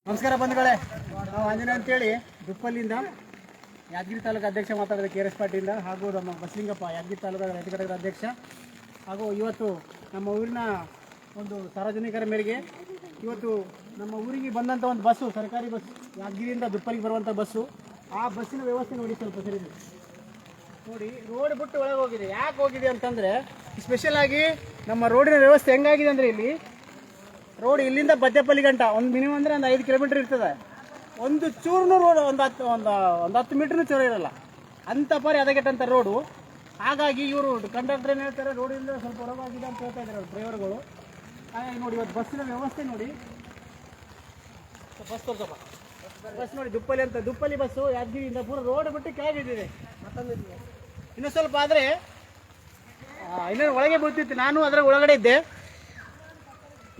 ನಮಸ್ಕಾರ ಬಂಧುಗಳೇ, ನಾವು ಆಂಜನೇಯ ಅಂತೇಳಿ ದುಪ್ಪಲ್ಲಿಂದ ಯಾದಗಿರಿ ತಾಲೂಕು ಅಧ್ಯಕ್ಷ ಮಾತಾಡಿದ KRS ಪಾರ್ಟಿಯಿಂದ, ಹಾಗೂ ನಮ್ಮ ಬಸಲಿಂಗಪ್ಪ ಯಾದಗಿರಿ ತಾಲೂಕು ರೈತ ಘಟಕದ ಅಧ್ಯಕ್ಷ. ಹಾಗೂ ಇವತ್ತು ನಮ್ಮ ಊರಿನ ಒಂದು ಸಾರ್ವಜನಿಕರ ಮೇರೆಗೆ ಇವತ್ತು ನಮ್ಮ ಊರಿಗೆ ಬಂದಂಥ ಒಂದು ಬಸ್ಸು, ಸರ್ಕಾರಿ ಬಸ್, ಯಾದಗಿರಿಯಿಂದ ದುಪ್ಪಲ್ಲಿಗೆ ಬರುವಂಥ ಬಸ್ಸು. ಆ ಬಸ್ಸಿನ ವ್ಯವಸ್ಥೆ ನೋಡಿ ಸ್ವಲ್ಪ ಸರಿ ನೋಡಿ. ರೋಡ್ ಬಿಟ್ಟು ಒಳಗೆ ಹೋಗಿದೆ. ಯಾಕೆ ಹೋಗಿದೆ ಅಂತಂದರೆ, ಸ್ಪೆಷಲ್ ಆಗಿ ನಮ್ಮ ರೋಡಿನ ವ್ಯವಸ್ಥೆ ಹೆಂಗಾಗಿದೆ ಅಂದರೆ, ಇಲ್ಲಿ ರೋಡ್ ಇಲ್ಲಿಂದ ಬದ್ದೆಪಲ್ಲಿ ಗಂಟ ಒಂದು ಮಿನಿಮಮ್ ಅಂದರೆ ಒಂದು 5 ಕಿಲೋಮೀಟ್ರ್ ಇರ್ತದೆ. ಒಂದು ಚೂರು ರೋಡ್ ಒಂದು 10 ಮೀಟ್ರೂ ಚೂರು ಇರಲ್ಲ, ಅಂಥ ಪರಿ ಹದಗೆಟ್ಟಂಥ ರೋಡು. ಹಾಗಾಗಿ ಇವರು ಕಂಡಕ್ಟರ್ ಏನು ಹೇಳ್ತಾರೆ, ರೋಡಿಂದ ಸ್ವಲ್ಪ ಹೊರಗಾಗಿದೆ ಅಂತ ಹೇಳ್ತಾ ಇದ್ದಾರೆ ಡ್ರೈವರ್ಗಳು. ಹಾಗಾಗಿ ನೋಡಿ ಇವತ್ತು ಬಸ್ಸಿನ ವ್ಯವಸ್ಥೆ ನೋಡಿ. ಬಸ್ ತೋರ್ಸಪ್ಪ, ಬಸ್ ನೋಡಿ ದುಪ್ಪಲ್ಲಿ ಅಂತ, ದುಪ್ಪಲ್ಲಿ ಬಸ್ಸು ಯಾದಗಿರಿಯಿಂದ ಪೂರ ರೋಡ್ ಬಿಟ್ಟು ಕೆಳಗಿದ್ದಿದೆ. ಇನ್ನೂ ಸ್ವಲ್ಪ ಆದರೆ ಇನ್ನೇನು ಒಳಗೆ ಬೀಳ್ತಿತ್ತು. ನಾನು ಅದರ ಒಳಗಡೆ ಇದ್ದೆ.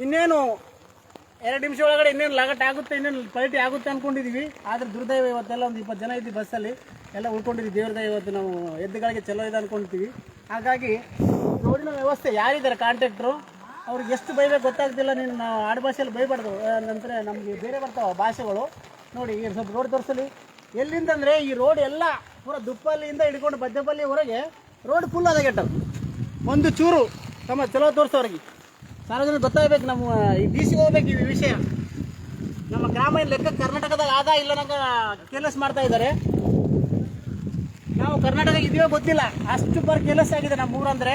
ಇನ್ನೇನು 2 ನಿಮಿಷ ಒಳಗಡೆ ಇನ್ನೇನು ಲಗಟ್ ಆಗುತ್ತೆ, ಇನ್ನೇನು ಪಲ್ಟಿ ಆಗುತ್ತೆ ಅಂದ್ಕೊಂಡಿದ್ದೀವಿ. ಆದರೆ ದುರ್ದೈವ ಇವತ್ತೆಲ್ಲ ಒಂದು 20 ಜನ ಇದ್ದೀವಿ ಬಸ್ಸಲ್ಲಿ, ಎಲ್ಲ ಉಳ್ಕೊಂಡಿದ್ದೀವಿ. ದೇವ್ರ ದಯ ಇವತ್ತು ನಾವು ಎದ್ದುಗಳಿಗೆ ಚಲೋ ಇದೆ ಅಂದ್ಕೊಳ್ತೀವಿ. ಹಾಗಾಗಿ ರೋಡಿನ ವ್ಯವಸ್ಥೆ ಯಾರಿದ್ದಾರೆ ಕಾಂಟ್ರಾಕ್ಟ್ರು, ಅವ್ರಿಗೆ ಎಷ್ಟು ಬೈಬೇಕು ಗೊತ್ತಾಗ್ತಿಲ್ಲ. ನೀನು ನಾವು ಆಡು ಭಾಷೆಯಲ್ಲಿ ಬೈಬಾರ್ದು, ನಂತರ ನಮಗೆ ಬೇರೆ ಬರ್ತಾವೆ ಭಾಷೆಗಳು. ನೋಡಿ ಈಗ ಸ್ವಲ್ಪ ರೋಡ್ ತೋರಿಸಲಿ. ಎಲ್ಲಿಂದಂದರೆ ಈ ರೋಡ್ ಎಲ್ಲ ಪೂರ ದುಪ್ಪಲ್ಲಿಂದ ಹಿಡ್ಕೊಂಡು ಬದ್ದೆಪಲ್ಲಿವರೆಗೆ ರೋಡ್ ಫುಲ್ ಹದಗೆಟ್ಟವು. ಒಂದು ಚೂರು ತಮ್ಮ ಚಲೋ ತೋರಿಸೋರಿಗೆ ಸಾರ್ವಜನಿಕ ಗೊತ್ತಾಗಬೇಕು. ನಮ್ಮ ಈ DC ಹೋಗ್ಬೇಕು ಈ ವಿಷಯ. ನಮ್ಮ ಗ್ರಾಮ ಲೆಕ್ಕ ಕರ್ನಾಟಕದಾಗ ಆದ ಇಲ್ಲ ನಂಗೆ ಕೇರ್ಲೆಸ್ ಮಾಡ್ತಾ ಇದ್ದಾರೆ. ನಾವು ಕರ್ನಾಟಕ ಇದೆಯೋ ಗೊತ್ತಿಲ್ಲ, ಅಷ್ಟು ಕೇರ್ಲೆಸ್ ಆಗಿದೆ ನಮ್ಮ ಊರಂದರೆ.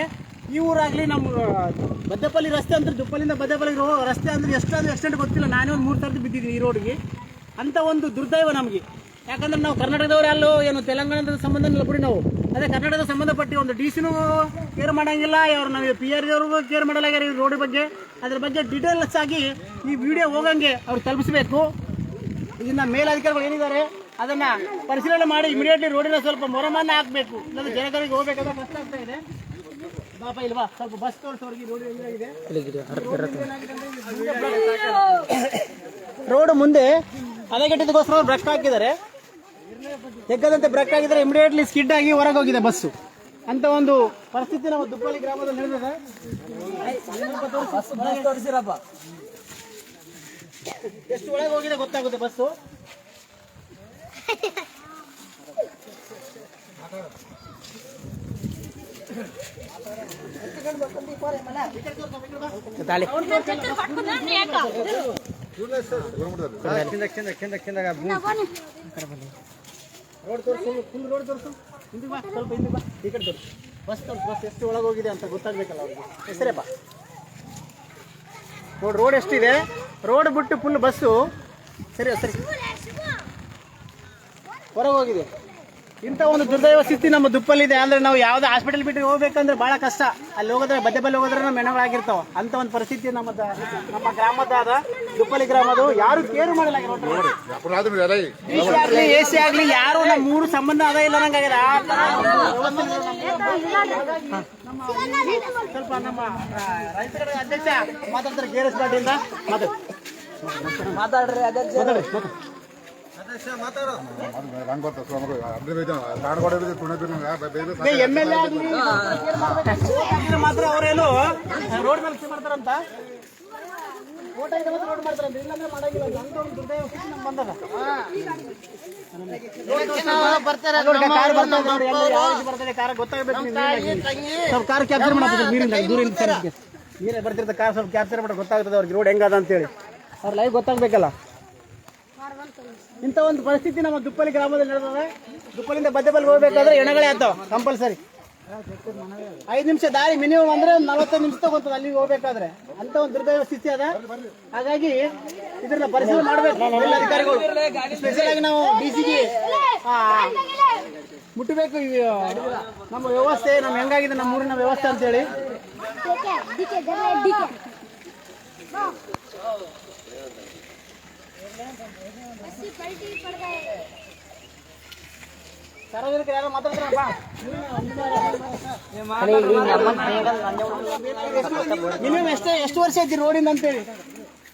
ಈ ಊರಾಗಲಿ ನಮ್ಮ ಬದ್ದೆಪಲ್ಲಿ ರಸ್ತೆ ಅಂದ್ರೆ, ದುಪ್ಪಲ್ಲಿಂದ ಬದ್ದೆಪಲ್ಲಿಗೆ ರಸ್ತೆ ಅಂದರೆ ಎಷ್ಟಾದರೂ ಎಕ್ಸ್ಟೆಂಟ್ ಗೊತ್ತಿಲ್ಲ. ನಾನೇ ಒಂದು 3 ಸರ್ತಿ ಬಿದ್ದಿದ್ದೀನಿ ಈ ರೋಡಿಗೆ. ಅಂಥ ಒಂದು ದುರ್ದೈವ ನಮಗೆ. ಯಾಕಂದ್ರೆ ನಾವು ಕರ್ನಾಟಕದವ್ರು ಅಲ್ಲೋ ಏನು ತೆಲಂಗಾಣದ ಸಂಬಂಧ ಇಲ್ಲ ಬಿಡಿ. ನಾವು ಅದೇ ಕರ್ನಾಟಕದ ಸಂಬಂಧಪಟ್ಟು ಒಂದು DCನೂ ಕೇರ್ ಮಾಡೋಂಗಿಲ್ಲ, ಅವ್ರು ನಾವು PRD ಅವ್ರಿಗೂ ಕೇರ್ ಮಾಡಲಾಗ್ಯಾರ ಈ ರೋಡ್ ಬಗ್ಗೆ. ಅದ್ರ ಬಗ್ಗೆ ಡೀಟೇಲ್ಸ್ ಆಗಿ ಈ ವಿಡಿಯೋ ಹೋಗಂಗೆ ಅವ್ರು ತಲುಪಿಸಬೇಕು. ಇದನ್ನ ಮೇಲಧಿಕಾರಿಗಳು ಏನಿದ್ದಾರೆ ಅದನ್ನು ಪರಿಶೀಲನೆ ಮಾಡಿ ಇಮಿಡಿಯೇಟ್ಲಿ ರೋಡಿನ ಸ್ವಲ್ಪ ಮೊರಮನ್ನ ಹಾಕಬೇಕು. ಇಲ್ಲಾಂದ್ರೆ ಜನಗಳಿಗೆ ಹೋಗ್ಬೇಕಾದ್ರೆ ಕಷ್ಟ ಆಗ್ತಾ ಇದೆ. ಬಾಪ ಇಲ್ವಾ ಸ್ವಲ್ಪ ಬಸ್ ತೋರಿಸೋರಿಗೆ ರೋಡ್ ಏನಾಗಿದೆ. ರೋಡ್ ಮುಂದೆ ಹದಗೆಟ್ಟಿದ್ದಕ್ಕೋಸ್ಕರ ಬ್ರೇಕ್ ಹಾಕಿದ್ದಾರೆ. ಹೆಗ್ಗದಂತೆ ಬ್ರೇಕ್ ಹಾಕಿದರೆ ಇಮಿಡಿಯೇಟ್ಲಿ ಸ್ಕಿಡ್ ಆಗಿ ಹೊರಗೆ ಹೋಗಿದೆ ಬಸ್ಸು. ಅಂತ ಒಂದು ಪರಿಸ್ಥಿತಿ ನಮ್ಮ ದುಪ್ಪಲ್ಲಿ ಗ್ರಾಮದಲ್ಲಿ ನಡೆದಿದೆ. ಎಷ್ಟು ಒಳಗೆ ಹೋಗಿದೆ ಗೊತ್ತಾಗುತ್ತೆ ಬಸ್ಸು. ರೋಡ್ ತೋರಿಸು, ಫುಲ್ ರೋಡ್ ತೋರಿಸು. ಹಿಂದೆ ಬಾ, ಸ್ವಲ್ಪ ಹಿಂದೆ ಬಾ, ಈ ಕಡೆ ತೋರಿಸು. ಬಸ್ ತೋರಿಸು, ಬಸ್ ಎಷ್ಟು ಒಳಗೆ ಹೋಗಿದೆ ಅಂತ ಗೊತ್ತಾಗಬೇಕಲ್ಲ ಅವ್ರಿಗೆ. ಹೆಸರೇಪ್ಪ ನೋಡಿ, ರೋಡ್ ಎಷ್ಟಿದೆ. ರೋಡ್ ಬಿಟ್ಟು ಫುಲ್ ಬಸ್ಸು ಸರಿ ಹೊರಗೆ ಹೋಗಿದೆ. ಇಂಥ ಒಂದು ದುರ್ದೈವ ಸ್ಥಿತಿ ನಮ್ಮ ದುಪ್ಪಲ್ಲಿದೆ. ಅಂದರೆ ನಾವು ಯಾವುದೇ ಹಾಸ್ಪಿಟಲ್ ಬಿಟ್ಟು ಹೋಗ್ಬೇಕಂದ್ರೆ ಭಾಳ ಕಷ್ಟ. ಅಲ್ಲಿ ಹೋಗೋದ್ರೆ ಬದ್ದೆಪಲ್ಲಿ ಹೋಗೋದ್ರೆ ನಮ್ಮ ಹೆಣಗಳಾಗಿರ್ತಾವೆ. ಅಂಥ ಒಂದು ಪರಿಸ್ಥಿತಿ ನಮ್ಮ ಗ್ರಾಮದ ದುಪ್ಪಲ್ಲಿ ಗ್ರಾಮದು. ಯಾರು ಕೇರು ಮಾಡಲ್ಲ. AC ಆಗಲಿ ಯಾರು ನಮ್ಮ ಮೂರು ಸಂಬಂಧ ಅದ ಇಲ್ಲ ನಂಗಾಗಿದೆ. ಸ್ವಲ್ಪ ನಮ್ಮ ರೈತರ ಅಧ್ಯಕ್ಷ ಮಾತಾಡ್ತಾರೆ KRS ಪಾರ್ಟಿಯಿಂದ. ಮಾತಾಡ್ರಿ ಅಧ್ಯಕ್ಷ. ಮಾತ್ರ ಅವರೇನು ರೋಡ್ ಮೇಲೆ ಮಾಡ್ತಾರಂತ, ರೋಡ್ ಮಾಡ್ತಾರಂತ, ಇಲ್ಲಾಂದ್ರೆ ಮಾಡಂಗಿಲ್ಲ. ಅಂತ ಒಂದು ದುರ್ದೈವ ಸ್ಥಿತಿ ನಮ್ಗೆ ಬಂದದ. ಕಾರ್ ಗೊತ್ತಾಗಬೇಕು. ಸ್ವಲ್ಪ ಕಾರ್ ಕ್ಯಾಪ್ಚರ್ ಮಾಡ್ತಾರೆ, ನೀರೇ ಬರ್ತಿರ್ತ ಕಾರ್ ಸ್ವಲ್ಪ ಕ್ಯಾಪ್ಚರ್ ಮಾಡಿ ಗೊತ್ತಾಗ್ತದೆ ಅವ್ರಿಗೆ ರೋಡ್ ಹೆಂಗದ ಅಂತೇಳಿ. ಅವ್ರ ಲೈಫ್ ಗೊತ್ತಾಗ್ಬೇಕಲ್ಲ. ಇಂಥ ಒಂದು ಪರಿಸ್ಥಿತಿ ನಮ್ಮ ದುಪ್ಪಲ್ಲಿ ಗ್ರಾಮದಲ್ಲಿ ನಡೆದಿದೆ. ದುಪ್ಪಲ್ಲಿಂದ ಬದ್ದೆಪಲ್ಲಿಗೆ ಹೋಗ್ಬೇಕಾದ್ರೆ ಎಣಗಳೇ ಆಗ್ತಾವ ಕಂಪಲ್ಸರಿ. 5 ನಿಮಿಷ ದಾರಿ ಮಿನಿಮಮ್ ಅಂದ್ರೆ 45 ನಿಮಿಷ ತಗೊಂತದ ಅಲ್ಲಿಗೆ ಹೋಗ್ಬೇಕಾದ್ರೆ. ಅಂತ ಒಂದು ದುರ್ದೈವ ಸ್ಥಿತಿ ಅದ. ಹಾಗಾಗಿ ಇದನ್ನ ಪರಿಶೀಲನೆ ಮಾಡಬೇಕು ಎಲ್ಲ ಅಧಿಕಾರಿಗಳು. ಸ್ಪೆಷಲ್ ಆಗಿ ನಾವು DCಗೆ ಮುಟ್ಟಬೇಕು ನಮ್ಮ ವ್ಯವಸ್ಥೆ, ನಮ್ಮ ಹೆಂಗಾಗಿದೆ ನಮ್ಮ ಊರಿನ ವ್ಯವಸ್ಥೆ ಅಂತೇಳಿ. ಸಾರ್ವಜನಿಕರು ಯಾರು ಮಾತಾಡ್ತಾರಪ್ಪ. ಮಿನಿಮಮ್ ಎಷ್ಟು ವರ್ಷ ಐತಿ ರೋಡಿಂದ ಅಂತೇಳಿ.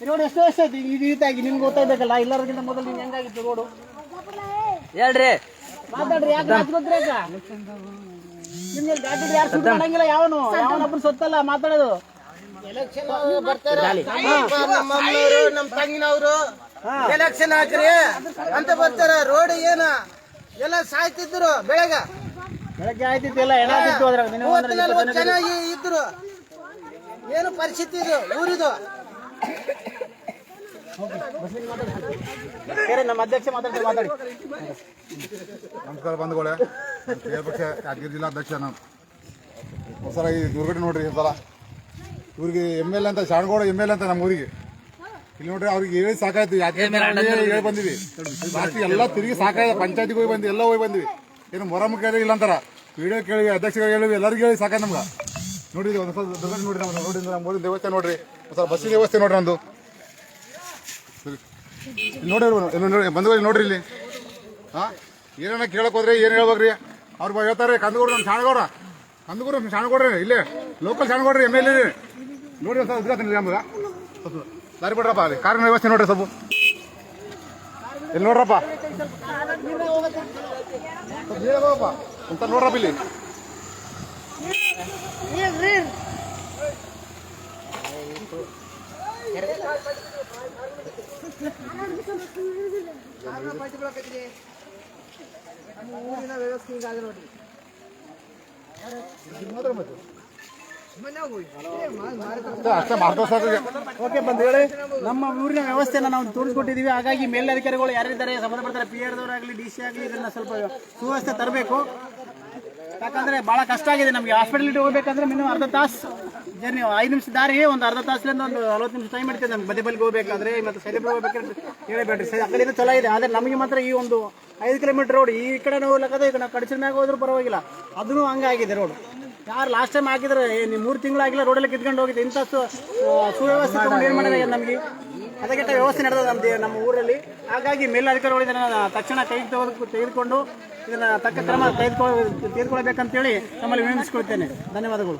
ರೋಡ್ ಎಷ್ಟು ವರ್ಷ ಐತಿ ಈ ರೀತಿಯಾಗಿ ನಿಮ್ಗೆ ಗೊತ್ತಾಗಬೇಕಲ್ಲ. ಎಲ್ಲರಿಗಿಂತ ಮೊದಲು ನಿಮ್ಗೆ ಹೆಂಗಾಗಿತ್ತು ರೋಡು ಹೇಳ್ರಿ, ಮಾತಾಡ್ರಿ. ಯಾಕೆ ಗೊತ್ತಿರಕ ನಿಮ್ಗೆ ಗಾಡಿ ಯಾರು ಸುತ್ತ ಮಾಡಂಗಿಲ್ಲ. ಯಾವನೊಬ್ರು ಸೊತ್ತಲ್ಲ ಮಾತಾಡೋದು. ಎಲೆಕ್ಷನ್ ಬರ್ತಾರೆ, ನಮ್ಮ ತಂಗಿನವರು ಎಲೆಕ್ಷನ್ ಹಾಕ್ರಿ ಅಂತ ಬರ್ತಾರ. ರೋಡ್ ಏನ ಎಲ್ಲ ಸಾಯ್ತಿದ್ರು ಬೆಳಗ್ಗೆ ಆಯ್ತಿತ್ತು ಎಲ್ಲ ಚೆನ್ನಾಗಿ ಇದ್ರು. ಏನು ಪರಿಸ್ಥಿತಿ ಇದು ಊರಿದು? ನಮ್ಮ ಅಧ್ಯಕ್ಷ ಮಾತಾಡಿ. ನಮಸ್ಕಾರ ಬಂಧುಗಳೇ, ಪಕ್ಷ ಯಾದಗಿರಿ ಜಿಲ್ಲಾಧ್ಯಕ್ಷ ನಾನು. ಸರ ಈ ದುರ್ಘಟನೆ ನೋಡ್ರಿ ಸಲ ಇವ್ರಿಗೆ MLA ಅಂತ ಶಾಣಗೌಡ MLA ಅಂತ ನಮ್ಮ ಊರಿಗೆ. ಇಲ್ಲಿ ನೋಡ್ರಿ ಅವ್ರಿಗೆ ಹೇಳಿ ಸಾಕಾಯ್ತು. ಹೇಳಿ ಬಂದಿವಿ ಜಾಸ್ತಿ ಎಲ್ಲ ತಿರುಗಿ ಸಾಕಾಯ್ತು. ಪಂಚಾಯತಿಗೆ ಹೋಗಿ ಬಂದ್ವಿ, ಎಲ್ಲ ಹೋಗಿ ಬಂದ್ವಿ. ಏನು ಮೊರಮುಖ ಇಲ್ಲ ಅಂತಾರ. ವಿಡಿಯೋ ಕೇಳಿ ಅಧ್ಯಕ್ಷರಿಗೆ ಹೇಳಿವಿ, ಎಲ್ಲರಿಗೂ ಹೇಳಿ ಸಾಕಾಯ್ತು ನಮ್ಗೆ. ನೋಡಿದ್ವಿ ಒಂದು ಸ್ವಲ್ಪ ದುರ್ಘಟನೆ ನೋಡ್ರಿ ನಮ್ಮ ಊರಿನ ದೇವಸ್ಥಾನ ನೋಡ್ರಿ, ಸ್ವಲ್ಪ ಬಸ್ಸಿನ ವ್ಯವಸ್ಥೆ ನೋಡ್ರಿ ಒಂದು ನೋಡಿ ಬಂಧುಗಳು ನೋಡ್ರಿ ಇಲ್ಲಿ. ಏನೇನ ಕೇಳಕ್ ಹೋದ್ರಿ ಏನ್ ಹೇಳ್ಬೇಕ್ರಿ? ಅವ್ರು ಹೇಳ್ತಾರೆ ಕಂದಗೌಡ ನಮ್ಮ ಶಾಣಗೌಡ್ರಿ ಇಲ್ಲೇ ಲೋಕಲ್ ಶಾಣಗೌಡ್ರಿ MLA ನೋಡ್ರಿ. ಸ್ವಲ್ಪ ಉದ್ಘಾಟನೆ ನಮ್ಗೆ ದಾರಿ ಬಿಡ್ರಪ್ಪ. ಅಲ್ಲಿ ಕಾರಿನ ವ್ಯವಸ್ಥೆ ನೋಡ್ರಿ ಸ್ವಲ್ಪ ಇಲ್ಲಿ ನೋಡ್ರಪ್ಪ ಅಂತ ನೋಡ್ರಪ್ಪ ಇಲ್ಲಿ. ಓಕೆ ಬಂಧುಗಳೇ, ನಮ್ಮ ಊರಿನ ವ್ಯವಸ್ಥೆನ ನಾವು ತೋರಿಸ್ಕೊಟ್ಟಿದ್ದೀವಿ. ಹಾಗಾಗಿ ಮೇಲಧಿಕಾರಿಗಳು ಯಾರಿದ್ದಾರೆ ಸಂಬಂಧಪಡ್ತಾರೆ, PR ದವರಾಗಲಿ DC ಆಗಲಿ ಇದನ್ನ ಸ್ವಲ್ಪ ಸುವ್ಯವಸ್ಥೆ ತರಬೇಕು. ಯಾಕಂದ್ರೆ ಬಹಳ ಕಷ್ಟ ಆಗಿದೆ ನಮಗೆ. ಹಾಸ್ಪಿಟಲ್ಗೆ ಹೋಗ್ಬೇಕಂದ್ರೆ ಮಿನಿಮಮ್ ಅರ್ಧ ತಾಸು ಜರ್ನಿ, 5 ನಿಮಿಷ ದಾರಿ ಒಂದು ಅರ್ಧ ತಾಸರಿಂದ ಒಂದು 40 ನಿಮಿಷ ಟೈಮ್ ಇರ್ತದೆ ನಮ್ಗೆ. ಬದಿಬಲ್ಗೆ ಹೋಗ್ಬೇಕಾದ್ರೆ ಮತ್ತು ಸೈಲೆಬ್ರಿಗೆ ಹೋಗ್ಬೇಕಾದ್ರೆ ಹೇಳಬೇಡ್ರಿ. ಆ ಕಡೆಯಿಂದ ಚಲೋ ಇದೆ, ಆದರೆ ನಮಗೆ ಮಾತ್ರ ಈ ಒಂದು 5 ಕಿಲೋಮೀಟರ್ ರೋಡ್ ಈ ಕಡೆ ಹೋಗ್ಲಕ್ಕದ ಈಗ ನಾವು ಕಡಿಸಿನ ಮ್ಯಾಗ ಹೋದ್ರೂ ಪರವಾಗಿಲ್ಲ, ಅದೂ ಹಂಗಾಗಿದೆ ರೋಡ್. ಯಾರು ಲಾಸ್ಟ್ ಟೈಮ್ ಹಾಕಿದ್ರೆ 3 ತಿಂಗಳಾಗಿಲ್ಲ ರೋಡಲ್ಲಿ ಕಿತ್ಕೊಂಡು ಹೋಗಿದೆ. ಇಂಥ ಸುವ್ಯವಸ್ಥೆ ತಗೊಂಡು ಏನು ಮಾಡಿದ್ರೆ ನಮಗೆ ಅದಕ್ಕೆಟ್ಟ ವ್ಯವಸ್ಥೆ ನಡೆದ ನಮ್ಮ ಊರಲ್ಲಿ. ಹಾಗಾಗಿ ಮೇಲಧಿಕಾರಿಗಳು ಇದನ್ನು ತಕ್ಷಣ ತೆಗೆದುಕೊಂಡು ಇದನ್ನು ತಕ್ಕ ಕ್ರಮ ತೆಗೆದುಕೊಳ್ಬೇಕಂತೇಳಿ ನಮ್ಮಲ್ಲಿ ವಿನಂತಿಸಿಕೊಳ್ತೇನೆ. ಧನ್ಯವಾದಗಳು.